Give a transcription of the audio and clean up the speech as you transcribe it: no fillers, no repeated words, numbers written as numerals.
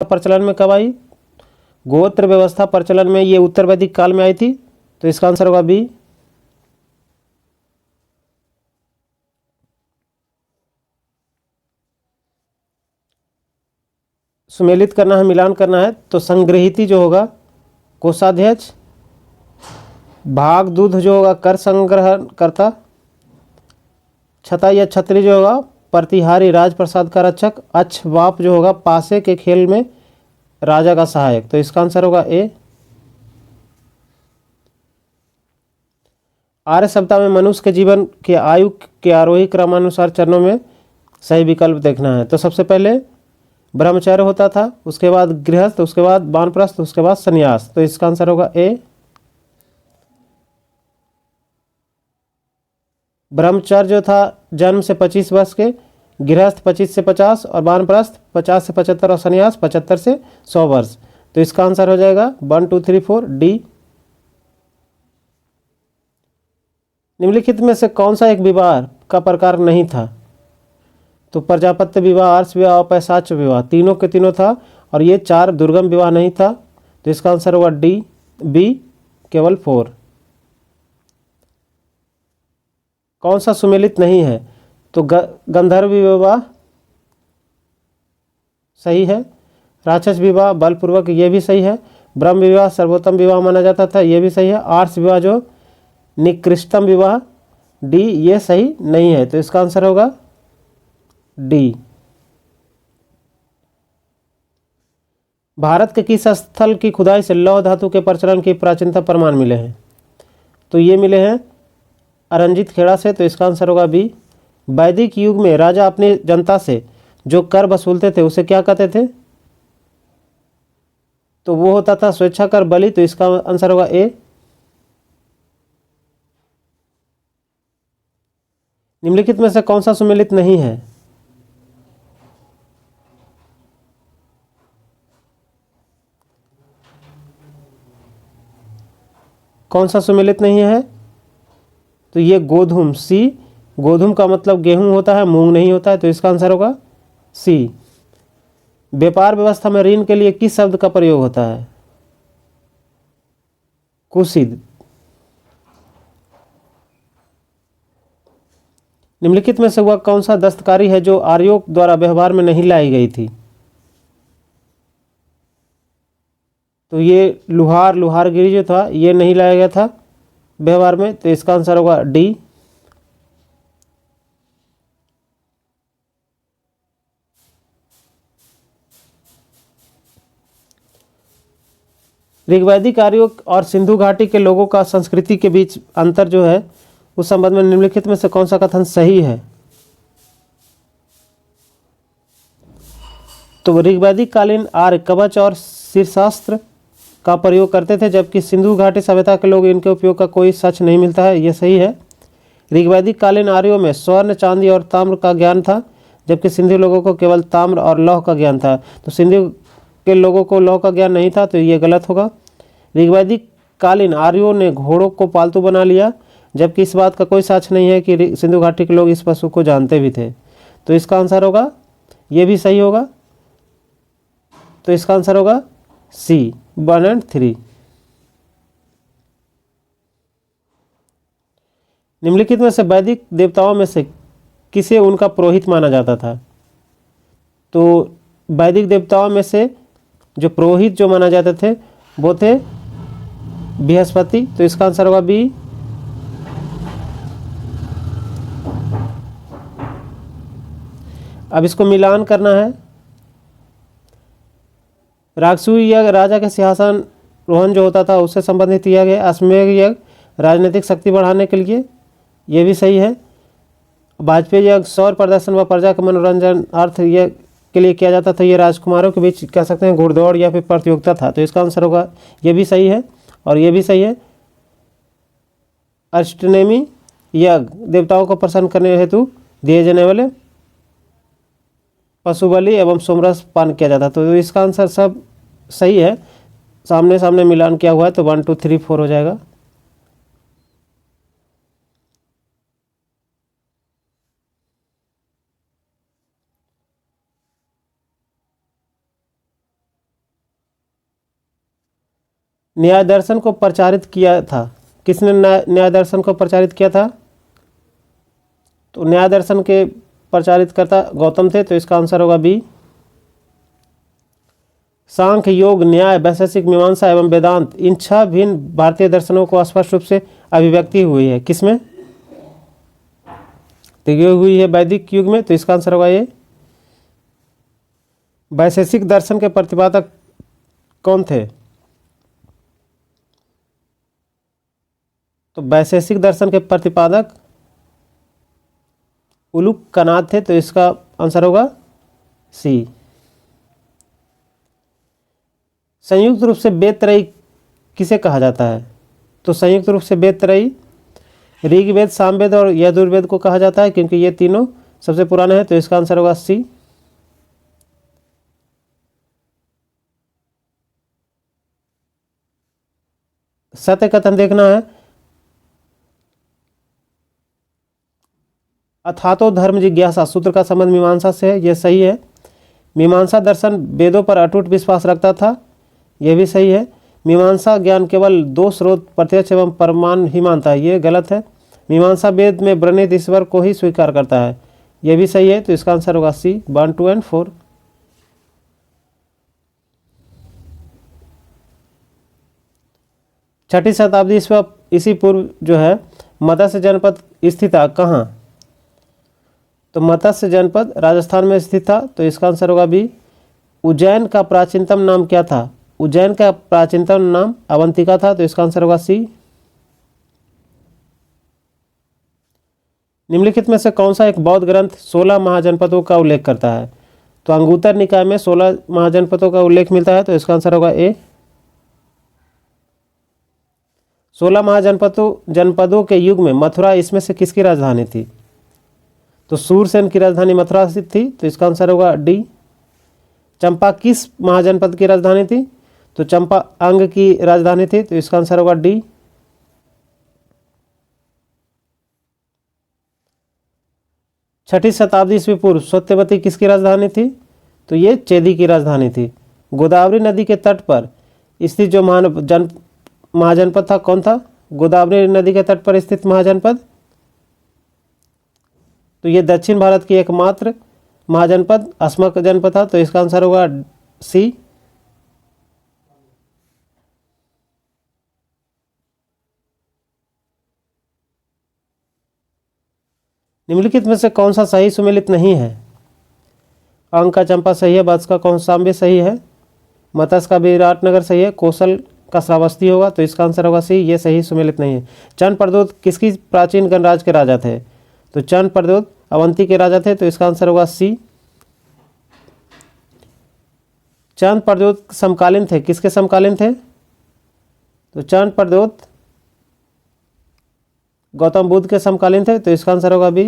प्रचलन में कब आई? गोत्र व्यवस्था प्रचलन में ये उत्तर वैदिक काल में आई थी, तो इसका आंसर होगा बी। सुमेलित करना है, मिलान करना है, तो संग्रहिती जो होगा कोषाध्यक्ष, भाग दूध जो होगा कर संग्रह करता, छता या छत्री जो होगा प्रतिहारी राजप्रसाद का रक्षक, अच्छवाप जो होगा पासे के खेल में राजा का सहायक। तो इसका आंसर होगा ए। आर्य सप्ताह में मनुष्य के जीवन के आयु के आरोही क्रमानुसार चरणों में सही विकल्प देखना है। तो सबसे पहले ब्रह्मचर्य होता था, उसके बाद गृहस्थ, उसके बाद वानप्रस्थ, उसके बाद संन्यास। तो इसका आंसर होगा ए। ब्रह्मचर्य जो था जन्म से 25 वर्ष के, गृहस्थ 25 से 50 और वानप्रस्थ 50 से 75 और संन्यास 75 से 100 वर्ष। तो इसका आंसर हो जाएगा 1 2 3 4 डी। निम्नलिखित में से कौन सा एक विवाह का प्रकार नहीं था? तो प्रजापत्य विवाह, आर्ष विवाह और पैशाच विवाह, तीनों के तीनों था, और ये 4 दुर्गम विवाह नहीं था। तो इसका आंसर होगा डी बी, केवल 4। कौन सा सुमेलित नहीं है? तो गंधर्व विवाह सही है, राक्षस विवाह बलपूर्वक ये भी सही है, ब्रह्म विवाह सर्वोत्तम विवाह माना जाता था ये भी सही है, आर्ष विवाह जो निकृष्टतम विवाह डी ये सही नहीं है। तो इसका आंसर होगा डी। भारत के किस स्थल की खुदाई से लौह धातु के प्रचलन की प्राचीनतम प्रमाण मिले हैं? तो ये मिले हैं अरंजित खेड़ा से। तो इसका आंसर होगा बी। वैदिक युग में राजा अपनी जनता से जो कर वसूलते थे उसे क्या कहते थे? तो वो होता था स्वेच्छा कर बलि। तो इसका आंसर होगा ए। निम्नलिखित में से कौन सा सुमेलित नहीं है? कौन सा सुमेलित नहीं है? तो ये गोधूम सी। गोधूम का मतलब गेहूं होता है, मूंग नहीं होता है। तो इसका आंसर होगा सी। व्यापार व्यवस्था में ऋण के लिए किस शब्द का प्रयोग होता है? कुसीद। निम्नलिखित में से वह कौन सा दस्तकारी है जो आर्यों द्वारा व्यवहार में नहीं लाई गई थी? तो ये लुहार, लुहारगिरी जो था ये नहीं लाया गया था व्यवहार में। तो इसका आंसर होगा डी। ऋग्वैदिक आर्यों और सिंधु घाटी के लोगों का संस्कृति के बीच अंतर जो है उस संबंध में निम्नलिखित में से कौन सा कथन सही है? तो ऋग्वैदिक कालीन आर्य कवच और शीर्षास्त्र का प्रयोग करते थे, जबकि सिंधु घाटी सभ्यता के लोग इनके उपयोग का कोई सच नहीं मिलता है। यह सही है। ऋग्वैदिक कालीन आर्यों में स्वर्ण, चांदी और ताम्र का ज्ञान था, जबकि सिंधु लोगों को केवल ताम्र और लौह का ज्ञान था। तो सिंधु के लोगों को लौह का ज्ञान नहीं था, तो ये गलत होगा। ऋग्वैदिक कालीन आर्यों ने घोड़ों को पालतू बना लिया, जबकि इस बात का कोई साक्ष्य नहीं है कि सिंधु घाटी के लोग इस पशु को जानते भी थे। तो इसका आंसर होगा, ये भी सही होगा। तो इसका आंसर होगा सी 1 और 3। निम्नलिखित में से वैदिक देवताओं में से किसे उनका पुरोहित माना जाता था? तो वैदिक देवताओं में से जो पुरोहित जो माना जाते थे वो थे बृहस्पति। तो इसका आंसर होगा बी। अब इसको मिलान करना है। राजसूय यज्ञ राजा के सिंहासन रोहन जो होता था उससे संबंधित यज्ञ है। अश्वमेध यज्ञ राजनीतिक शक्ति बढ़ाने के लिए, ये भी सही है। वाजपेयी यज्ञ सौर प्रदर्शन व प्रजा के मनोरंजन अर्थ ये के लिए किया जाता था। ये राजकुमारों के बीच कह सकते हैं घुड़दौड़ या फिर प्रतियोगिता था। तो इसका आंसर होगा, ये भी सही है और ये भी सही है। अष्टनेमी यज्ञ देवताओं को प्रसन्न करने हेतु दिए जाने वाले पशु बलि एवं सोमरस पान किया जाता। तो इसका आंसर सब सही है। सामने सामने मिलान किया हुआ है, तो 1 2 3 4 हो जाएगा। न्याय दर्शन को प्रचारित किया था? किसने न्याय दर्शन को प्रचारित किया था? तो न्याय दर्शन के प्रचारित करता गौतम थे, तो इसका आंसर होगा बी। सांख्य, योग, न्याय, वैशेषिक, मीमांसा एवं वेदांत, इन 6 भिन्न भारतीय दर्शनों को स्पष्ट रूप से अभिव्यक्ति हुई है किसमें? तो ये हुई है वैदिक युग में, तो इसका आंसर होगा ये। वैशेषिक दर्शन के प्रतिपादक कौन थे? तो वैशेषिक दर्शन के प्रतिपादक उलूकनाद थे, तो इसका आंसर होगा सी। संयुक्त रूप से वेद त्रयी किसे कहा जाता है? तो संयुक्त रूप से वेद त्रयी ऋग्वेद, सामवेद और यजुर्वेद को कहा जाता है, क्योंकि ये तीनों सबसे पुराने हैं, तो इसका आंसर होगा सी। सत्य कथन देखना है। अथातो धर्म जिज्ञासा सूत्र का संबंध मीमांसा से है, यह सही है। मीमांसा दर्शन वेदों पर अटूट विश्वास रखता था, यह भी सही है। मीमांसा ज्ञान केवल 2 स्रोत प्रत्यक्ष एवं प्रमाण ही मानता है, ये गलत है। मीमांसा वेद में वर्णित ईश्वर को ही स्वीकार करता है, यह भी सही है। तो इसका आंसर होगा सी, 1, 2 एंड 4। छठी शताब्दी ईसी पूर्व जो है मत्स्य जनपद स्थित था कहाँ? तो मत्स्य जनपद राजस्थान में स्थित था, तो इसका आंसर होगा बी। उज्जैन का प्राचीनतम नाम क्या था? उज्जैन का प्राचीनतम नाम अवंतिका था, तो इसका आंसर होगा सी। निम्नलिखित में से कौन सा एक बौद्ध ग्रंथ 16 महाजनपदों का उल्लेख करता है? तो अंगुत्तर निकाय में 16 महाजनपदों का उल्लेख मिलता है, तो इसका आंसर होगा ए। 16 जनपदों के युग में मथुरा इसमें से किसकी राजधानी थी? तो सूरसेन की राजधानी मथुरा थी, तो इसका आंसर होगा डी। चंपा किस महाजनपद की राजधानी थी? तो चंपा अंग की राजधानी थी, तो इसका आंसर होगा डी। छठी शताब्दी ईस्वी पूर्व सत्यवती किसकी राजधानी थी? तो ये चेदी की राजधानी थी। गोदावरी नदी के तट पर स्थित जो महाजनपद था कौन था? गोदावरी नदी के तट पर स्थित महाजनपद, तो ये दक्षिण भारत की एकमात्र महाजनपद अस्मक जनपद था, तो इसका आंसर होगा सी। निम्नलिखित में से कौन सा सही सुमेलित नहीं है? अंक का चंपा सही है, वत्स का कौशाम्बी सही है, मत्स्य का विराटनगर सही है, कौशल का श्रावस्ती होगा, तो इसका आंसर होगा सी, ये सही सुमेलित नहीं है। चंद प्रद्योत किसकी प्राचीन गणराज्य के राजा थे? तो चंद प्रद्योत अवंती के राजा थे, तो इसका आंसर होगा सी। चंद प्रद्योत समकालीन थे, किसके समकालीन थे? तो चंद प्रद्योत गौतम बुद्ध के समकालीन थे, तो इसका आंसर होगा बी।